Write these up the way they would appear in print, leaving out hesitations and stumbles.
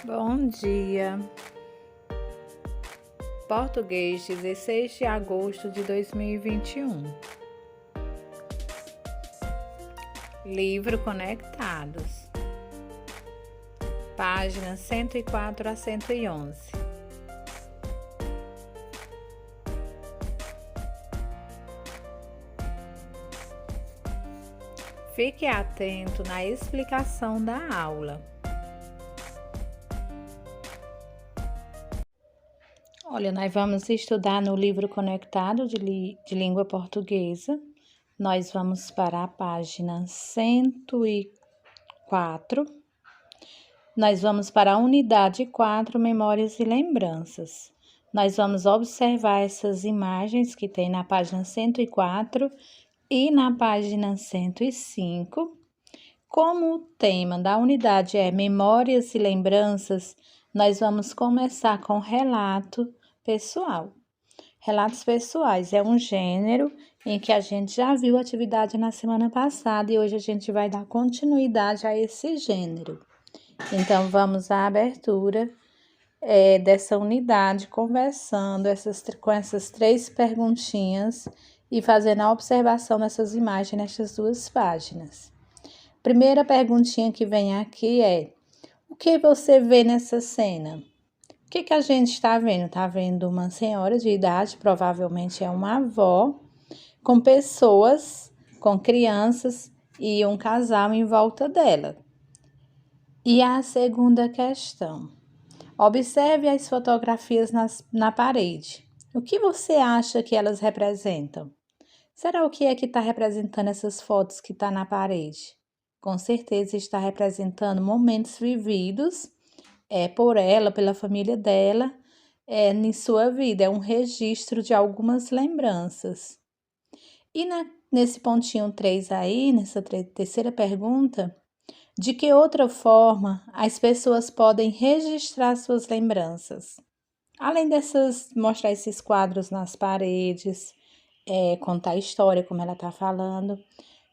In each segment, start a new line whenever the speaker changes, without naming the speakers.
Bom dia. Português, 16 de agosto de 2021. Livro Conectados. Páginas 104 a 111. Fique atento na explicação da aula. Olha, nós vamos estudar no livro conectado de língua portuguesa. Nós vamos para a página 104. Nós vamos para a unidade 4, Memórias e Lembranças. Nós vamos observar essas imagens que tem na página 104 e na página 105. Como o tema da unidade é Memórias e Lembranças, nós vamos começar com relato pessoal. Relatos pessoais é um gênero em que a gente já viu atividade na semana passada e hoje a gente vai dar continuidade a esse gênero. Então, vamos à abertura dessa unidade, conversando com essas 3 perguntinhas e fazendo a observação dessas imagens nessas 2 páginas. Primeira perguntinha que vem aqui é: o que você vê nessa cena? O que a gente está vendo? Está vendo uma senhora de idade, provavelmente é uma avó, com pessoas, com crianças e um casal em volta dela. E a segunda questão: observe as fotografias na parede. O que você acha que elas representam? Será o que é que está representando essas fotos que está na parede? Com certeza está representando momentos vividos por ela, pela família dela, em sua vida. É um registro de algumas lembranças. E nesse pontinho 3 aí, nessa terceira pergunta, de que outra forma as pessoas podem registrar suas lembranças? Além mostrar esses quadros nas paredes, contar a história como ela está falando,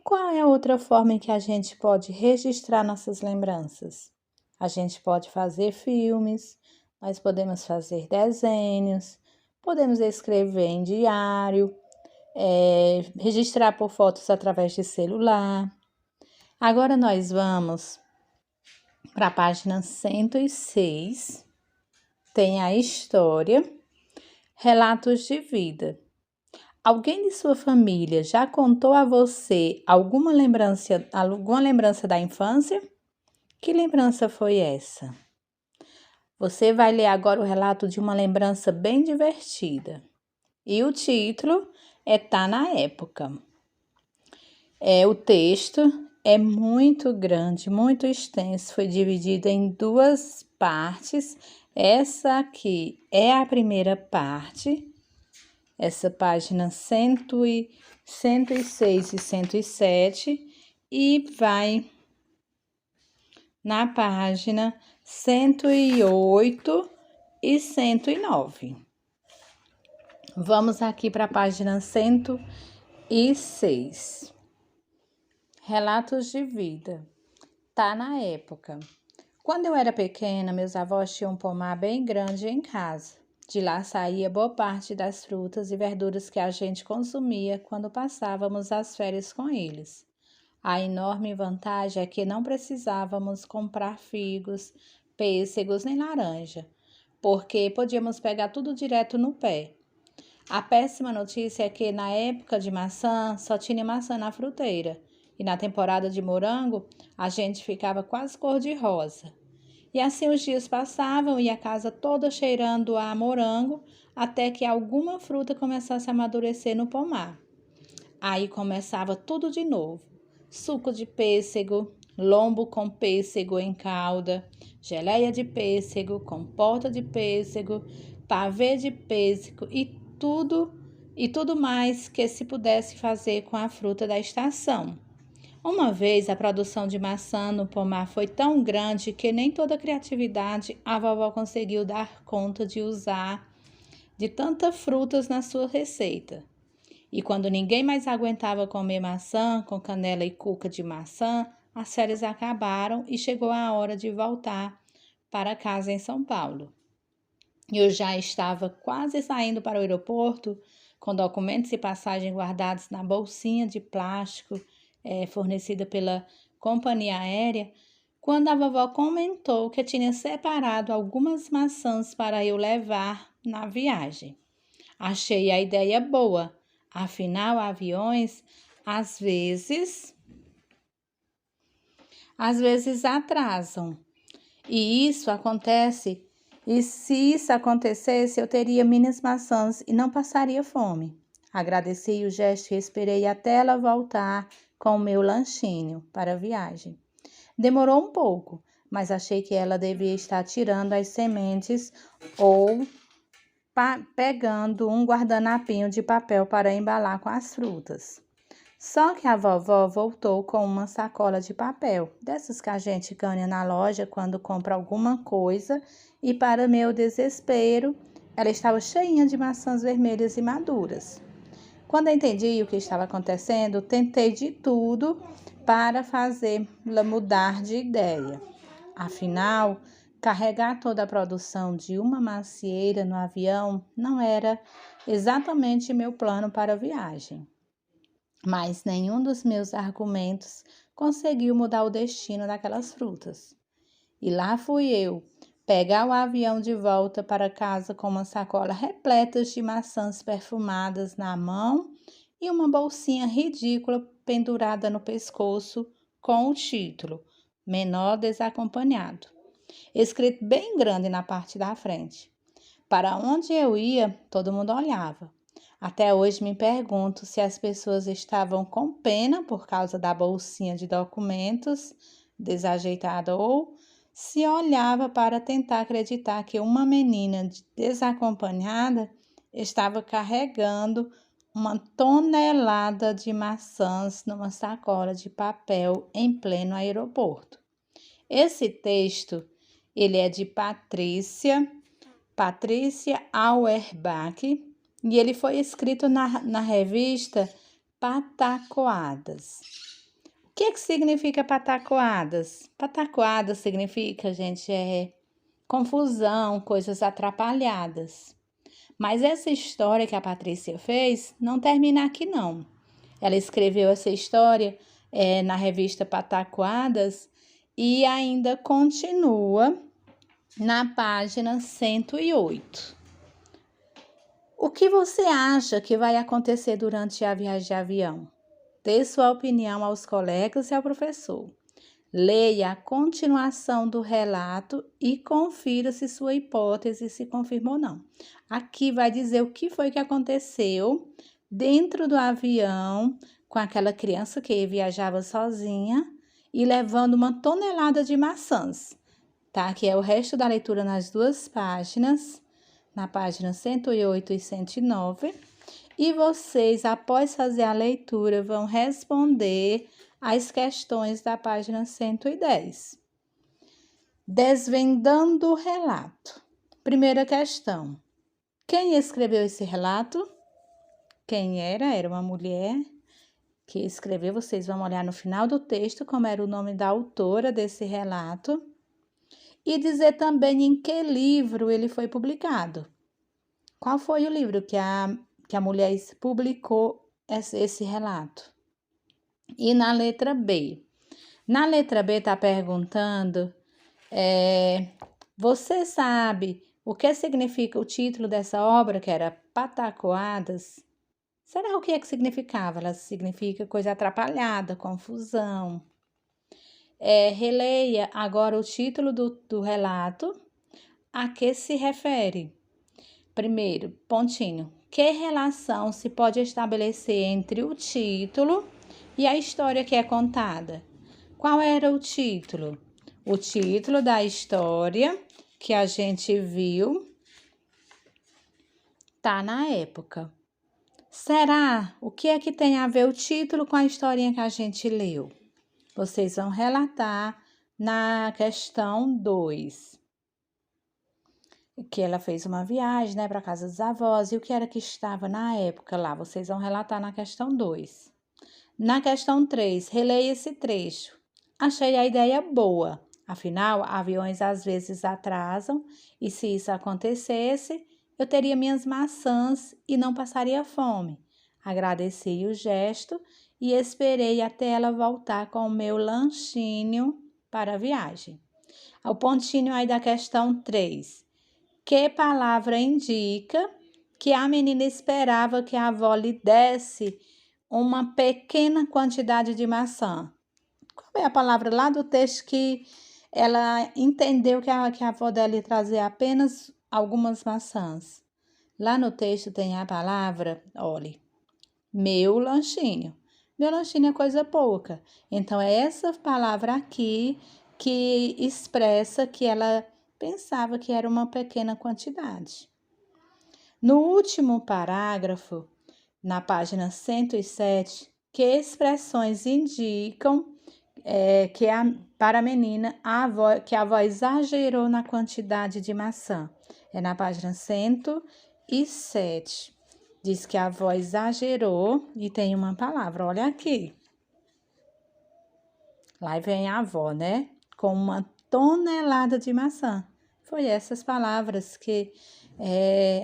qual é a outra forma em que a gente pode registrar nossas lembranças? A gente pode fazer filmes, nós podemos fazer desenhos, podemos escrever em diário, registrar por fotos através de celular. Agora nós vamos para a página 106, tem a história, relatos de vida. Alguém de sua família já contou a você alguma lembrança da infância? Que lembrança foi essa? Você vai ler agora o relato de uma lembrança bem divertida. E o título Tá na Época. O texto é muito grande, muito extenso, foi dividido em 2 partes. Essa aqui é a primeira parte. Essa página 106 e 107 e vai na página 108 e 109. Vamos aqui para a página 106. Relatos de vida. Tá na época. Quando eu era pequena, meus avós tinham um pomar bem grande em casa. De lá saía boa parte das frutas e verduras que a gente consumia quando passávamos as férias com eles. A enorme vantagem é que não precisávamos comprar figos, pêssegos nem laranja, porque podíamos pegar tudo direto no pé. A péssima notícia é que na época de maçã só tinha maçã na fruteira e na temporada de morango a gente ficava quase cor-de-rosa. E assim os dias passavam e a casa toda cheirando a morango até que alguma fruta começasse a amadurecer no pomar. Aí começava tudo de novo: suco de pêssego, lombo com pêssego em calda, geleia de pêssego, compota de pêssego, pavê de pêssego e tudo mais que se pudesse fazer com a fruta da estação. Uma vez a produção de maçã no pomar foi tão grande que nem toda a criatividade a vovó conseguiu dar conta de usar de tantas frutas na sua receita. E quando ninguém mais aguentava comer maçã com canela e cuca de maçã, as férias acabaram e chegou a hora de voltar para casa em São Paulo. Eu já estava quase saindo para o aeroporto, com documentos e passagem guardados na bolsinha de plástico fornecida pela companhia aérea, quando a vovó comentou que tinha separado algumas maçãs para eu levar na viagem. Achei a ideia boa, afinal, aviões às vezes atrasam. E isso acontece, e se isso acontecesse, eu teria minhas maçãs e não passaria fome. Agradeci o gesto e esperei até ela voltar com o meu lanchinho para a viagem. Demorou um pouco, mas achei que ela devia estar tirando as sementes ou pegando um guardanapinho de papel para embalar com as frutas. Só que a vovó voltou com uma sacola de papel, dessas que a gente ganha na loja quando compra alguma coisa, e para meu desespero, ela estava cheinha de maçãs vermelhas e maduras. Quando entendi o que estava acontecendo, tentei de tudo para fazê-la mudar de ideia. Afinal, carregar toda a produção de uma macieira no avião não era exatamente meu plano para a viagem. Mas nenhum dos meus argumentos conseguiu mudar o destino daquelas frutas. E lá fui eu, pegar o avião de volta para casa com uma sacola repleta de maçãs perfumadas na mão e uma bolsinha ridícula pendurada no pescoço com o título Menor Desacompanhado, escrito bem grande na parte da frente. Para onde eu ia, todo mundo olhava. Até hoje me pergunto se as pessoas estavam com pena por causa da bolsinha de documentos desajeitada ou se olhava para tentar acreditar que uma menina desacompanhada estava carregando uma tonelada de maçãs numa sacola de papel em pleno aeroporto. Esse texto, ele é de Patrícia Auerbach, e ele foi escrito na revista Patacoadas. O que significa patacoadas? Patacoadas significa, gente, confusão, coisas atrapalhadas. Mas essa história que a Patrícia fez não termina aqui, não. Ela escreveu essa história na revista Patacoadas e ainda continua na página 108. O que você acha que vai acontecer durante a viagem de avião? Dê sua opinião aos colegas e ao professor. Leia a continuação do relato e confira se sua hipótese se confirma ou não. Aqui vai dizer o que foi que aconteceu dentro do avião com aquela criança que viajava sozinha e levando uma tonelada de maçãs. Tá? Aqui é o resto da leitura nas duas páginas, na página 108 e 109. E vocês, após fazer a leitura, vão responder as questões da página 110. Desvendando o relato. Primeira questão. Quem escreveu esse relato? Quem era? Era uma mulher que escreveu. Vocês vão olhar no final do texto como era o nome da autora desse relato. E dizer também em que livro ele foi publicado. Qual foi o livro que a mulher publicou esse relato? E na letra B? Na letra B está perguntando, você sabe o que significa o título dessa obra, que era Patacoadas? Será o que é que significava? Ela significa coisa atrapalhada, confusão. Releia agora o título do relato, a que se refere. Primeiro, pontinho. Que relação se pode estabelecer entre o título e a história que é contada? Qual era o título? O título da história que a gente viu tá na época. Será? O que é que tem a ver o título com a historinha que a gente leu? Vocês vão relatar na questão 2. Que ela fez uma viagem, para casa dos avós, e o que era que estava na época lá? Vocês vão relatar na questão 2. Na questão 3, releia esse trecho. Achei a ideia boa. Afinal, aviões às vezes atrasam e se isso acontecesse, eu teria minhas maçãs e não passaria fome. Agradeci o gesto e esperei até ela voltar com o meu lanchinho para a viagem. O pontinho aí da questão 3. Que palavra indica que a menina esperava que a avó lhe desse uma pequena quantidade de maçã? Qual é a palavra lá do texto que ela entendeu que a avó dela ia trazer apenas algumas maçãs? Lá no texto tem a palavra, olhe, meu lanchinho. Meu lanchinho é coisa pouca. Então, é essa palavra aqui que expressa que ela pensava que era uma pequena quantidade. No último parágrafo, na página 107, que expressões indicam para a menina que a avó exagerou na quantidade de maçã? É na página 107. Diz que a avó exagerou e tem uma palavra, olha aqui. Lá vem a avó, né? Com uma tonelada de maçã. Foi essas palavras que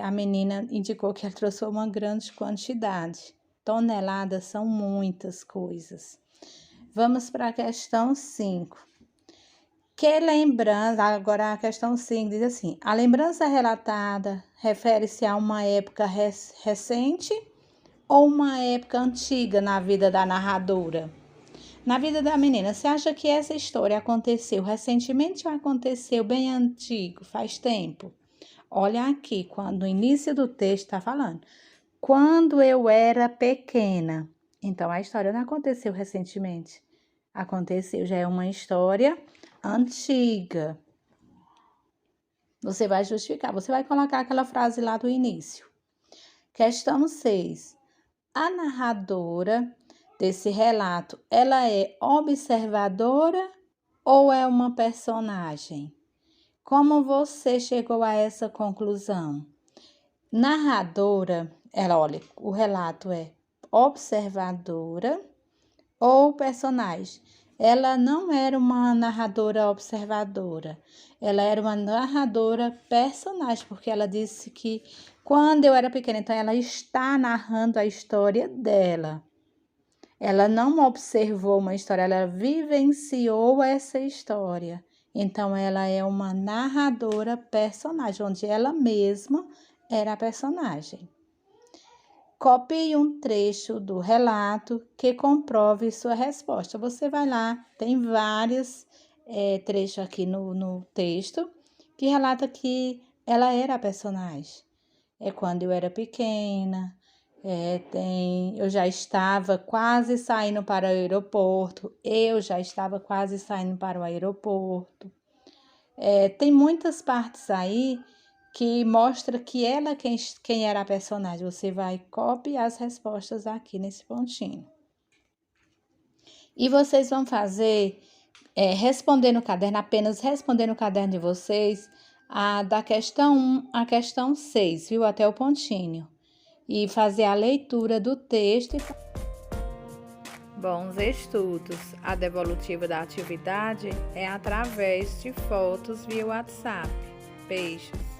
a menina indicou que ela trouxe uma grande quantidade. Toneladas são muitas coisas. Vamos para a questão 5. Que lembrança, agora a questão 5 diz assim: a lembrança relatada refere-se a uma época recente ou uma época antiga na vida da narradora? Na vida da menina, você acha que essa história aconteceu recentemente ou aconteceu bem antigo, faz tempo? Olha aqui, no início do texto está falando, quando eu era pequena. Então, a história não aconteceu recentemente. Aconteceu, já é uma história antiga. Você vai justificar, você vai colocar aquela frase lá do início. Questão 6. A narradora desse relato, ela é observadora ou é uma personagem? Como você chegou a essa conclusão? Narradora, olha, o relato é observadora ou personagem? Ela não era uma narradora observadora, ela era uma narradora personagem, porque ela disse que quando eu era pequena, então ela está narrando a história dela. Ela não observou uma história, ela vivenciou essa história. Então, ela é uma narradora personagem, onde ela mesma era a personagem. Copie um trecho do relato que comprove sua resposta. Você vai lá, tem vários trechos aqui no texto que relata que ela era a personagem. É quando eu era pequena, eu já estava quase saindo para o aeroporto, tem muitas partes aí que mostra que ela quem era a personagem. Você vai copiar as respostas aqui nesse pontinho. E vocês vão fazer, responder no caderno, apenas responder no caderno de vocês, da questão 1 à questão 6, viu? Até o pontinho. E fazer a leitura do texto. Bons estudos. A devolutiva da atividade é através de fotos via WhatsApp. Beijos.